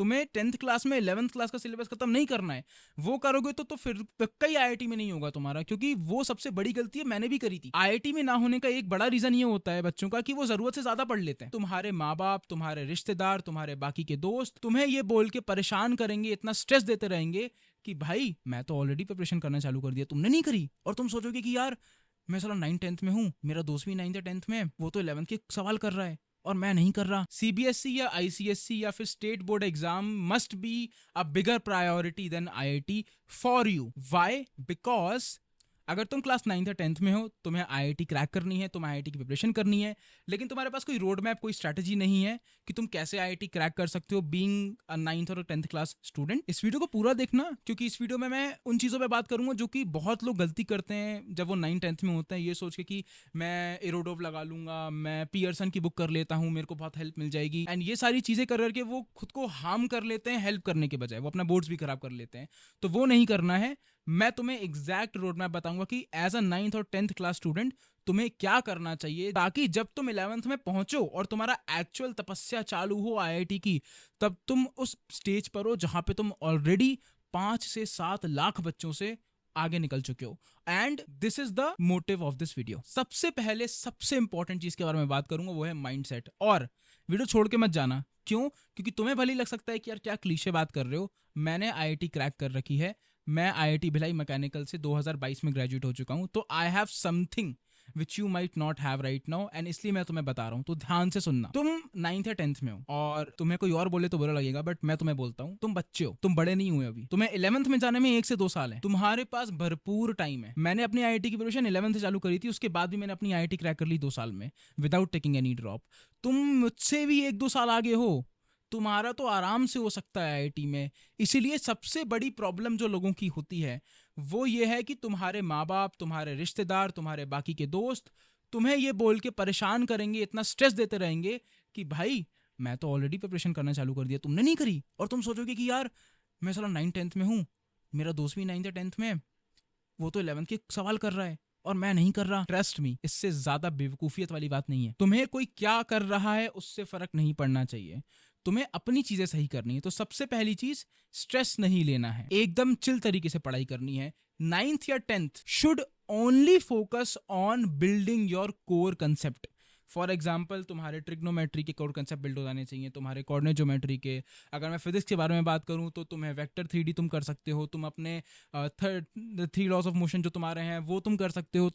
तुम्हें 10th class में 11th class का सिलेबस खत्म नहीं करना है। वो करोगे तो फिर पक्का ही आईआईटी में नहीं होगा तुम्हारा, क्योंकि वो सबसे बड़ी गलती है, मैंने भी करी थी। आईआईटी में ना होने का एक बड़ा रीजन ये होता है बच्चों का कि वो जरूरत से ज्यादा पढ़ लेते हैं। तुम्हारे माँ बाप, तुम्हारे रिश्तेदार, तुम्हारे बाकी के दोस्त तुम्हें ये बोल के परेशान करेंगे, इतना स्ट्रेस देते रहेंगे कि भाई मैं तो ऑलरेडी प्रिपरेशन करना चालू कर दिया, तुमने नहीं करी। और तुम सोचोगे कि यार मैं साला 9th-10th में हूँ, मेरा दोस्त भी 9th-10th में है, वो तो 11th के सवाल कर रहा है और मैं नहीं कर रहा। सीबीएसई या आईसीएसई या फिर state board exam must be a bigger priority than IIT for you. Why? Because अगर तुम क्लास 9th या 10th में हो, तुम्हें आईआईटी क्रैक करनी है, तुम्हें आईआईटी की प्रिपरेशन करनी है, लेकिन तुम्हारे पास कोई रोड मैप, कोई स्ट्रैटेजी नहीं है कि तुम कैसे आईआईटी क्रैक कर सकते हो बीइंग अ 9th और 10th क्लास स्टूडेंट। इस वीडियो को पूरा देखना, क्योंकि इस वीडियो में मैं उन चीज़ों पे बात करूंगा जो कि बहुत लोग गलती करते हैं जब वो 9th-10th में होते हैं, ये सोच के कि मैं एरोडोव लगा लूंगा, मैं पियर्सन की बुक कर लेता हूँ, मेरे को बहुत हेल्प मिल जाएगी, एंड ये सारी चीज़ें कर करके वो खुद को हार्म कर लेते हैं हेल्प करने के बजाय, वो अपना बोर्ड्स भी खराब कर लेते हैं। तो वो नहीं करना है। मैं तुम्हें एग्जैक्ट रोड मैप बताऊंगा कि एज अ 9th और 10th क्लास स्टूडेंट तुम्हें क्या करना चाहिए, ताकि जब तुम 11th में पहुंचो और तुम्हारा एक्चुअल तपस्या चालू हो आईआईटी की, तब तुम उस स्टेज पर हो जहां पे तुम ऑलरेडी 5 से 7 लाख बच्चों से आगे निकल चुके हो। And this is the motive of this video. सबसे पहले सबसे इंपॉर्टेंट चीज के बारे में बात करूंगा, वो है माइंडसेट। और वीडियो छोड़ के मत जाना। क्यों? क्योंकि तुम्हें भले लग सकता है कि यार क्या क्लीशे बात कर रहे हो, मैंने आईआईटी क्रैक कर रखी है, मैं आईआईटी भिलाई मैकेनिकल से 2022 में ग्रेजुएट हो चुका हूं, तो I have something which you might not have right now, and इसलिए मैं तुम्हें बता रहा हूं। तो ध्यान से सुनना। तुम 9th या 10th में हो और तुम्हें कोई और बोले तो बुरा लगेगा, बट मैं तुम्हें बोलता हूं, तुम बच्चे हो, तुम बड़े नहीं हुए अभी। तुम्हें 11th में जाने में 1 से 2 साल है, तुम्हारे पास भरपूर टाइम है। मैंने अपनी आईआईटी की प्रिपरेशन 11th से चालू करी थी, उसके बाद भी मैंने अपनी आईआईटी क्रैक कर ली 2 साल में विदाउट टेकिंग एनी ड्रॉप। तुम मुझसे भी 1-2 साल आगे हो, तुम्हारा तो आराम से हो सकता है आईआईटी में। इसीलिए सबसे बड़ी प्रॉब्लम जो लोगों की होती है वो ये है कि तुम्हारे माँ बाप, तुम्हारे रिश्तेदार, तुम्हारे बाकी के दोस्त तुम्हें ये बोल के परेशान करेंगे, इतना स्ट्रेस देते रहेंगे कि भाई मैं तो ऑलरेडी प्रिपरेशन करना चालू कर दिया, तुमने नहीं करी। और तुम सोचोगे कि यार मैं साला 9th-10th में हूँ, मेरा दोस्त भी 9th या 10th में है, वो तो 11th के सवाल कर रहा है और मैं नहीं कर रहा। ट्रस्ट मी, इससे ज्यादा बेवकूफियत वाली बात नहीं है। तुम्हें कोई क्या कर रहा है उससे फर्क नहीं पड़ना चाहिए, तुम्हें अपनी चीजें सही करनी है। तो सबसे पहली चीज, स्ट्रेस नहीं लेना है, एकदम चिल तरीके से पढ़ाई करनी है। 9th या 10th should only focus on building your core concept. For example, तुम्हारे ट्रिग्नोमेट्री के कोर कंसेप्ट बिल्ड हो जाने चाहिए, तुम्हारे कोऑर्डिनेट ज्योमेट्री के। अगर मैं फिजिक्स के बारे में बात करूं तो तुम्हें वेक्टर 3D तुम कर सकते हो, तुम अपने 3 लॉज ऑफ मोशन जो तुम्हारे हैं वो तुम कर सकते हो।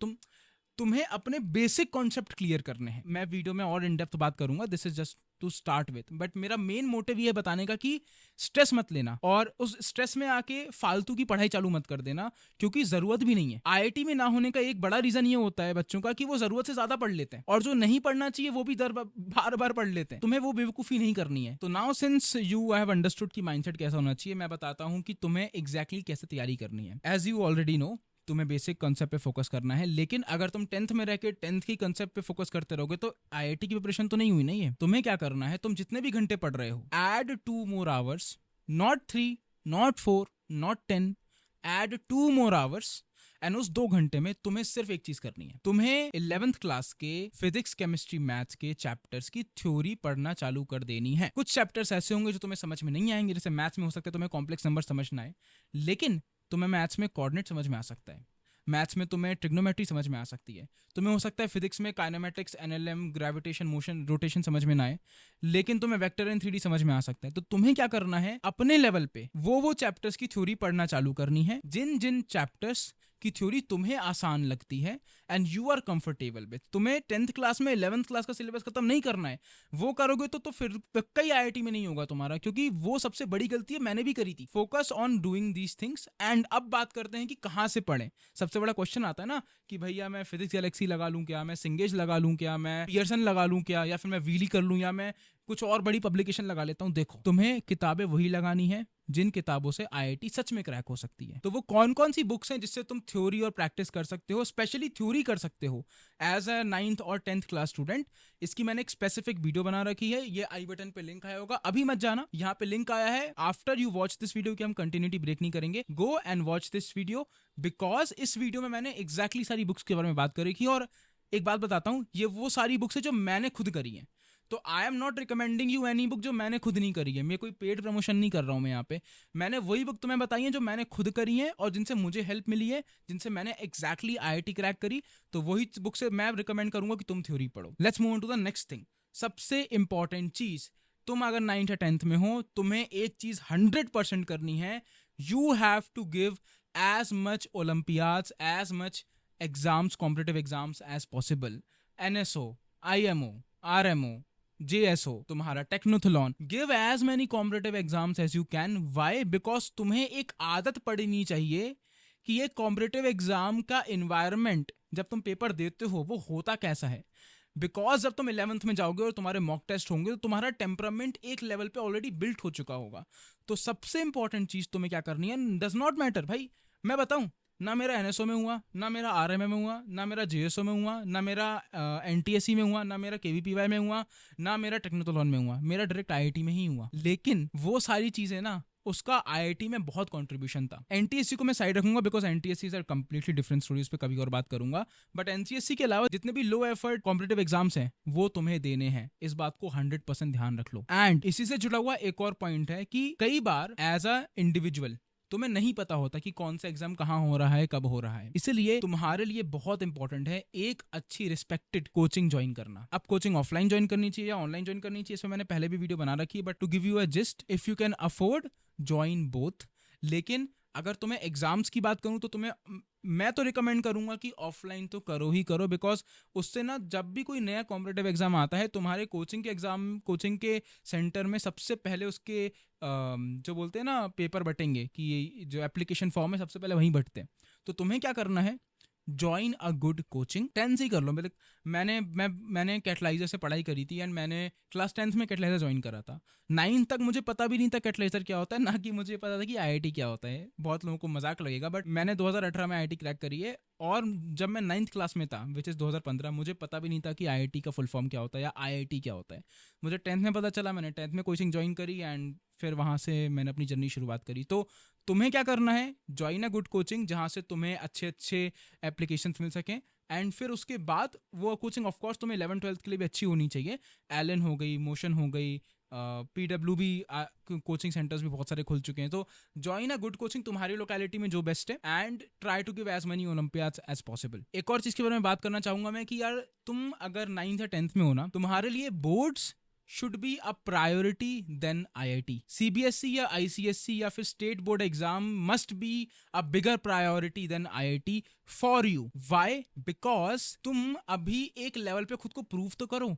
तुम्हें अपने बेसिक कॉन्सेप्ट क्लियर करने हैं। मैं वीडियो में और इन डेप्थ बात करूंगा, this is just to start with, but मेरा मेन मोटिव ये है बताने का कि स्ट्रेस मत लेना और उस स्ट्रेस में आके फालतू की पढ़ाई चालू मत कर देना, क्योंकि जरूरत भी नहीं है। आईआईटी में ना होने का एक बड़ा रीजन ये होता है बच्चों का कि वो जरूरत से ज्यादा पढ़ लेते हैं, और जो नहीं पढ़ना चाहिए वो भी बार बार पढ़ लेते हैं। तुम्हें वो बेवकूफी नहीं करनी है। तो now since you have understood कि माइंडसेट कैसा होना चाहिए, मैं बताता हूं कि तुम्हें एग्जैक्टली कैसे तैयारी करनी है। एज यू ऑलरेडी नो, तुम्हें बेसिक कॉन्सेप्ट पे फोकस करना है, लेकिन अगर तुम 10th में रह के 10th की कॉन्सेप्ट पे फोकस करते रहोगे तो आईआईटी की प्रिपरेशन तो नहीं हुई नहीं है। तुम्हें क्या करना है, तुम जितने भी घंटे पढ़ रहे हो, add 2 more hours, not 3, not 4, not 10, add 2 more hours। And उस 2 घंटे में तुम्हें सिर्फ एक चीज करनी है, तुम्हें 11th क्लास के फिजिक्स, केमिस्ट्री, मैथ्स के चैप्टर्स की थ्योरी पढ़ना चालू कर देनी है। कुछ चैप्टर्स ऐसे होंगे जो तुम्हें समझ में नहीं आएंगे, जैसे मैथ्स में हो सकता है तुम्हें कॉम्प्लेक्स नंबर समझना है, लेकिन तुम्हें मैथ्स में कोऑर्डिनेट समझ में आ सकता है, मैथ्स में तुम्हें ट्रिग्नोमेट्री समझ में आ सकती है, तुम्हें हो सकता है फिजिक्स में kinematics, NLM, gravitation, motion, rotation समझ में ना आए, लेकिन तुम्हें वेक्टर एंड 3D समझ में आ सकता है। तो तुम्हें क्या करना है, अपने लेवल पे वो चैप्टर्स की थ्योरी पढ़ना चालू करनी है, जिन जिन चैप्टर्स की थ्योरी तुम्हें आसान लगती है and you are comfortable with. तुम्हें 10th क्लास में 11th क्लास का सिलेबस खत्म नहीं करना है, वो करोगे तो फिर पक्का ही आईआईटी में नहीं होगा तुम्हारा, क्योंकि वो सबसे बड़ी गलती है, मैंने भी करी थी। Focus on doing these things. And अब बात करते हैं कि कहाँ से पढ़ें। सबसे बड़ा क्वेश्चन आता है ना कि भैया मैं फिजिक्स गैलेक्सी लगा लूं क्या, मैं सिंगेज लगा लूं क्या, मैं पियर्सन लगा लूं क्या, या फिर मैं व्हीली कर लूं, या मैं कुछ और बड़ी पब्लिकेशन लगा लेता हूं। देखो, तुम्हें किताबें वही लगानी है जिन किताबों से आईआईटी सच में क्रैक हो सकती है। तो वो कौन कौन सी बुक्स हैं जिससे तुम थ्योरी और प्रैक्टिस कर सकते हो, स्पेशली थ्योरी कर सकते हो एज अ 9th और 10th क्लास स्टूडेंट। इसकी मैंने एक स्पेसिफिक वीडियो बना रखी है, ये आई बटन पे लिंक आया होगा, अभी मत जाना, यहाँ पे लिंक आया है। After you watch this video, की हम कंटिन्यूटी ब्रेक नहीं करेंगे, go and watch this video, because इस वीडियो में मैंने एग्जैक्टली सारी बुक्स के बारे में बात करी थी। और एक बात बताता हूँ, ये वो सारी बुक्स है जो मैंने खुद करी है। तो I am not recommending you any book जो मैंने खुद नहीं करी है, मैं कोई पेड प्रमोशन नहीं कर रहा हूँ मैं यहाँ पे। मैंने वही बुक तुम्हें बताई है जो मैंने खुद करी है और जिनसे मुझे हेल्प मिली है, जिनसे मैंने एग्जैक्टली IIT क्रैक करी, तो वही बुक से मैं रिकमेंड करूंगा कि तुम थ्योरी पढ़ो। Let's move on to the next thing. सबसे इंपॉर्टेंट चीज, तुम अगर 9th या 10th में हो, तुम्हें एक चीज 100% करनी है, you have to give as much olympiads, as much exams, competitive exams as possible. NSO, IMO, RMO, JSO, तुम्हारा Technothlon, give as many competitive exams as you can. Why? Because तुम्हें एक आदत पड़नी चाहिए कि ये कॉम्पिटिटिव एग्जाम का environment जब तुम पेपर देते हो वो होता कैसा है। बिकॉज जब तुम 11th में जाओगे और तुम्हारे मॉक टेस्ट होंगे तो तुम्हारा टेम्परामेंट एक लेवल पे ऑलरेडी बिल्ट हो चुका होगा। तो सबसे इंपॉर्टेंट चीज तुम्हें क्या करनी है, डज नॉट मैटर भाई, मैं बताऊं, ना मेरा NSO में हुआ, ना मेरा RMA में हुआ, ना मेरा JSO में हुआ, ना मेरा NTSE में हुआ, ना मेरा KVPY में हुआ, ना मेरा टेक्नोथलॉन में हुआ, मेरा डायरेक्ट IIT में ही हुआ। लेकिन वो सारी चीजें ना, उसका IIT में बहुत कंट्रीब्यूशन था। NTSC को मैं साइड रखूंगा because NTSC is completely different stories पे कभी और बात करूंगा, बट NCSC के अलावा जितने भी लो एफर्ट कॉम्पिटिटिव एग्जाम्स हैं वो तुम्हें देने हैं, इस बात को 100% ध्यान रख लो। एंड इसी से जुड़ा हुआ एक और पॉइंट है कि कई बार एज अ इंडिविजुअल तुम्हें नहीं पता होता कि कौन सा एग्जाम कहाँ हो रहा है, कब हो रहा है, इसलिए तुम्हारे लिए बहुत इंपॉर्टेंट है एक अच्छी रिस्पेक्टेड कोचिंग ज्वाइन करना। अब कोचिंग ऑफलाइन ज्वाइन करनी चाहिए या ऑनलाइन ज्वाइन करनी चाहिए, इसमें मैंने पहले भी वीडियो बना रखी है, but to give you a gist, if you can afford join both. लेकिन अगर तुम्हें एग्जाम्स की बात करूं तो मैं तो रिकमेंड करूंगा कि ऑफलाइन तो करो ही करो, बिकॉज उससे ना जब भी कोई नया कॉम्पिटिटिव एग्जाम आता है तुम्हारे कोचिंग के सेंटर में सबसे पहले उसके जो बोलते हैं ना पेपर बटेंगे, कि ये जो एप्लीकेशन फॉर्म है सबसे पहले वहीं बटते हैं। तो तुम्हें क्या करना है, join a good coaching. 10th ही कर लो, मतलब मैंने कैटलाइजर से पढ़ाई करी थी एंड मैंने क्लास 10th में कैटलाइजर ज्वाइन करा था। 9th तक मुझे पता भी नहीं था कैटलाइजर क्या होता है, ना कि मुझे पता था कि IIT क्या होता है। बहुत लोगों को मजाक लगेगा बट मैंने 2018 में IIT क्रैक करी है, और जब मैं 9th क्लास में था विच इज़ 2015, मुझे पता भी नहीं था कि IIT का फुल फॉर्म क्या होता है या IIT क्या होता है। मुझे 10th में पता चला, मैंने 10th में कोचिंग ज्वाइन करी एंड फिर वहाँ से मैंने अपनी जर्नी शुरुआत करी। तो तुम्हें क्या करना है, ज्वाइन अ गुड कोचिंग जहाँ से तुम्हें अच्छे अच्छे एप्लीकेशंस मिल सकें, एंड फिर उसके बाद वो कोचिंग ऑफ कोर्स तुम्हें 11th-12th के लिए भी अच्छी होनी चाहिए। एलन हो गई, मोशन हो गई, PW भी कोचिंग सेंटर्स भी बहुत सारे खुल चुके हैं। तो ज्वाइन अ गुड कोचिंग तुम्हारी लोकेलिटी में जो बेस्ट है, and try to give as many olympiads as possible. एक और चीज के बारे में बात करना चाहूंगा मैं कि यार तुम अगर 9th या 10th में हो ना, तुम्हारे लिए boards should be a priority than IIT. CBSE या ICSE या फिर state board exam must be a bigger priority than IIT for you. Why? Because तुम अभी एक लेवल पे खुद को प्रूव तो करो।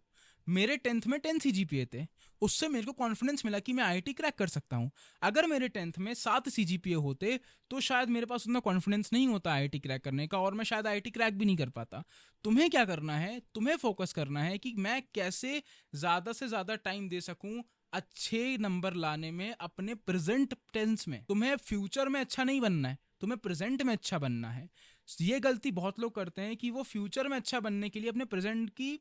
मेरे 10th में 10 CGPA थे, उससे मेरे को कॉन्फिडेंस मिला कि मैं IIT क्रैक कर सकता हूँ। अगर मेरे 10th में 7 CGPA होते तो शायद मेरे पास उतना कॉन्फिडेंस नहीं होता IIT क्रैक करने का, और मैं शायद IIT क्रैक भी नहीं कर पाता। तुम्हें क्या करना है, तुम्हें फोकस करना है कि मैं कैसे ज़्यादा से ज़्यादा टाइम दे सकूँ अच्छे नंबर लाने में अपने प्रेजेंट टेंस में। तुम्हें फ्यूचर में अच्छा नहीं बनना है, तुम्हें प्रेजेंट में अच्छा बनना है। ये गलती बहुत लोग करते हैं कि वो फ्यूचर में अच्छा बनने के लिए अपने प्रेजेंट की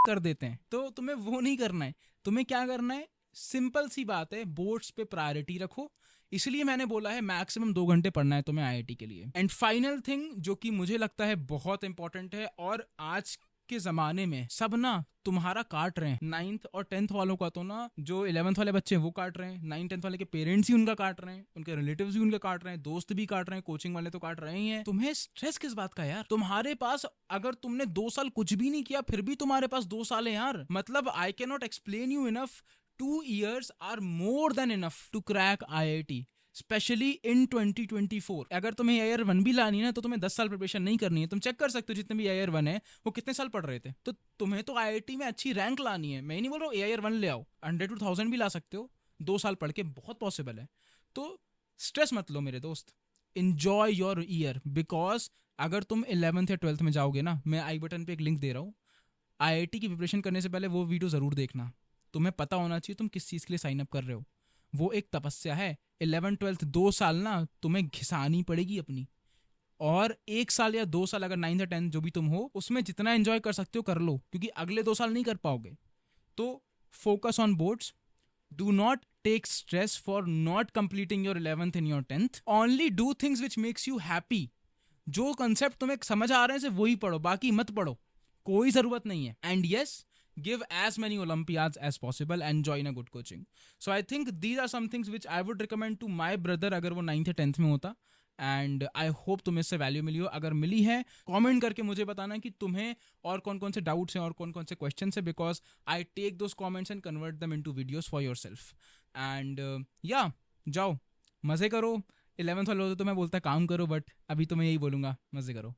कर देते हैं, तो तुम्हें वो नहीं करना है। तुम्हें क्या करना है, सिंपल सी बात है, बोर्ड्स पे प्रायोरिटी रखो। इसलिए मैंने बोला है मैक्सिमम 2 घंटे पढ़ना है तुम्हें IIT के लिए। एंड फाइनल थिंग जो कि मुझे लगता है बहुत इंपॉर्टेंट है, और आज के जमाने में सब ना तुम्हारा काट रहे हैं। 9th और 10th वालों का तो ना, जो 11th वाले बच्चे हैं वो काट रहे हैं, 9th 10th वाले के पेरेंट्स ही उनका काट रहे हैं, उनके रिलेटिव्स भी उनका काट रहे हैं, दोस्त भी काट रहे हैं, कोचिंग वाले तो काट रहे ही हैं। तुम्हें स्ट्रेस किस बात का यार? तुम्हारे पास अगर तुमने 2 साल कुछ भी नहीं किया फिर भी तुम्हारे पास 2 साल है यार। मतलब I can not explain you enough, 2 years are more than enough to crack IIT, specially in 2024। अगर तुम्हें AIR 1 भी लानी है ना तो तुम्हें 10 साल प्रिपरेशन नहीं करनी है। तुम चेक कर सकते हो जितने भी AIR 1 है वो कितने साल पढ़ रहे थे। तो तुम्हें तो IIT में अच्छी रैंक लानी है। मैं नहीं बोल रहा हूँ AIR 1 ले आओ, 100 to 1000 भी ला सकते हो, 2 साल पढ़ के बहुत पॉसिबल है। तो स्ट्रेस मत लो मेरे दोस्त, इंजॉय योर ईयर, बिकॉज अगर तुम 11th या 12th में जाओगे ना, मैं आई बटन पे एक लिंक दे रहा हूँ, IIT की प्रिपरेशन करने से पहले वो वीडियो जरूर देखना। तुम्हें पता होना चाहिए तुम किस चीज़ के लिए साइन अप कर रहे हो। वो एक तपस्या है। 11th 12th 2 साल ना तुम्हें घिसानी पड़ेगी अपनी, और 1 साल या 2 साल अगर 9th या 10th जो भी तुम हो उसमें जितना एंजॉय कर सकते हो कर लो, क्योंकि अगले 2 साल नहीं कर पाओगे। तो focus on boards, do not take stress for not completing your 11th and your 10th, only do things which makes you happy. जो कंसेप्ट तुम्हें समझ आ रहे हैं सिर्फ वही पढ़ो, बाकी मत पढ़ो, कोई जरूरत नहीं है। And yes, give as many Olympiads as possible and join a good coaching. So I think these are some things which I would recommend to my brother अगर वो 9th या 10th में होता. एंड आई होप तुम्हें इससे value मिली हो. अगर मिली है कमेंट करके मुझे बताना कि तुम्हें और कौन कौन से डाउट्स हैं और कौन कौन से क्वेश्चन है, because I take those comments and convert them into videos for yourself. And या जाओ मज़े करो. 11th वाले होते तो मैं बोलता काम करो, बट अभी तो मैं यही बोलूँगा मज़े करो.